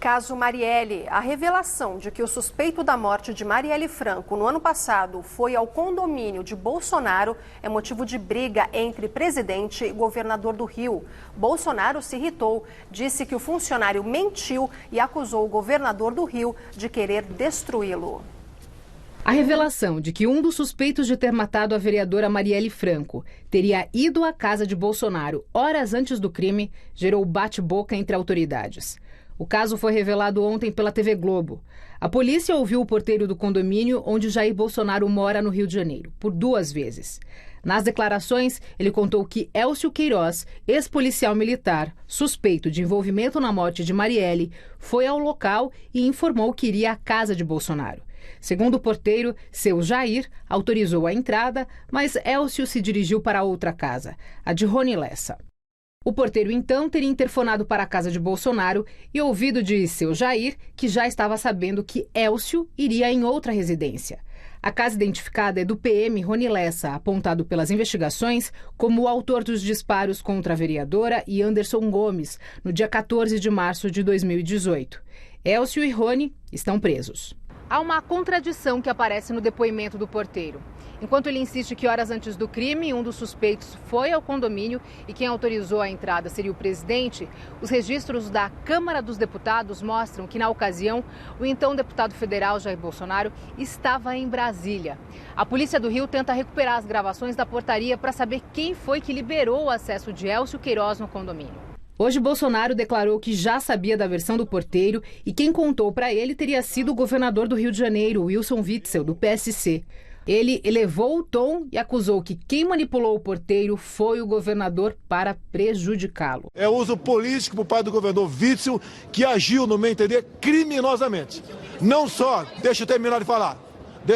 caso Marielle. A revelação de que o suspeito da morte de Marielle Franco no ano passado foi ao condomínio de Bolsonaro é motivo de briga entre presidente e governador do Rio. Bolsonaro se irritou, disse que o funcionário mentiu e acusou o governador do Rio de querer destruí-lo. A revelação de que um dos suspeitos de ter matado a vereadora Marielle Franco teria ido à casa de Bolsonaro horas antes do crime gerou bate-boca entre autoridades. O caso foi revelado ontem pela TV Globo. A polícia ouviu o porteiro do condomínio onde Jair Bolsonaro mora no Rio de Janeiro, por 2 vezes. Nas declarações, ele contou que Élcio Queiroz, ex-policial militar, suspeito de envolvimento na morte de Marielle, foi ao local e informou que iria à casa de Bolsonaro. Segundo o porteiro, seu Jair autorizou a entrada, mas Élcio se dirigiu para outra casa, a de Rony Lessa. O porteiro, então, teria interfonado para a casa de Bolsonaro e ouvido de seu Jair que já estava sabendo que Élcio iria em outra residência. A casa identificada é do PM Rony Lessa, apontado pelas investigações como o autor dos disparos contra a vereadora e Anderson Gomes, no dia 14 de março de 2018. Élcio e Rony estão presos. Há uma contradição que aparece no depoimento do porteiro. Enquanto ele insiste que horas antes do crime, um dos suspeitos foi ao condomínio e quem autorizou a entrada seria o presidente, os registros da Câmara dos Deputados mostram que, na ocasião, o então deputado federal Jair Bolsonaro estava em Brasília. A Polícia do Rio tenta recuperar as gravações da portaria para saber quem foi que liberou o acesso de Élcio Queiroz no condomínio. Hoje, Bolsonaro declarou que já sabia da versão do porteiro e quem contou para ele teria sido o governador do Rio de Janeiro, Wilson Witzel, do PSC. Ele elevou o tom e acusou que quem manipulou o porteiro foi o governador para prejudicá-lo. É uso político por parte do governador Witzel, que agiu, no meu entender, criminosamente. Não só, deixa eu terminar de falar,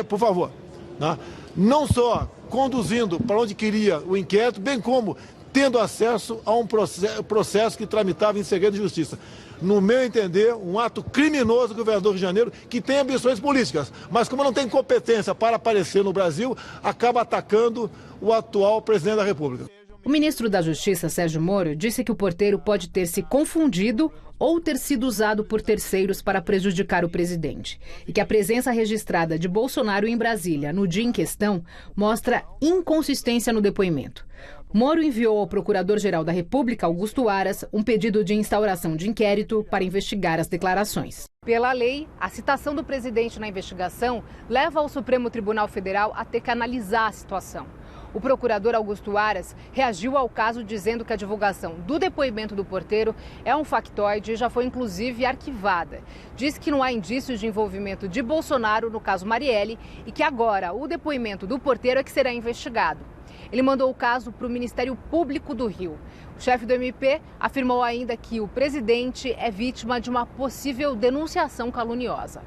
por favor, né? Não só conduzindo para onde queria o inquérito, bem como tendo acesso a um processo que tramitava em segredo de justiça. No meu entender, um ato criminoso do governador do Rio de Janeiro que tem ambições políticas, mas como não tem competência para aparecer no Brasil, acaba atacando o atual presidente da República. O ministro da Justiça, Sérgio Moro, disse que o porteiro pode ter se confundido ou ter sido usado por terceiros para prejudicar o presidente. E que a presença registrada de Bolsonaro em Brasília no dia em questão mostra inconsistência no depoimento. Moro enviou ao Procurador-Geral da República, Augusto Aras, um pedido de instauração de inquérito para investigar as declarações. Pela lei, a citação do presidente na investigação leva o Supremo Tribunal Federal a ter que analisar a situação. O procurador Augusto Aras reagiu ao caso dizendo que a divulgação do depoimento do porteiro é um factoide e já foi inclusive arquivada. Diz que não há indícios de envolvimento de Bolsonaro no caso Marielle e que agora o depoimento do porteiro é que será investigado. Ele mandou o caso para o Ministério Público do Rio. O chefe do MP afirmou ainda que o presidente é vítima de uma possível denunciação caluniosa.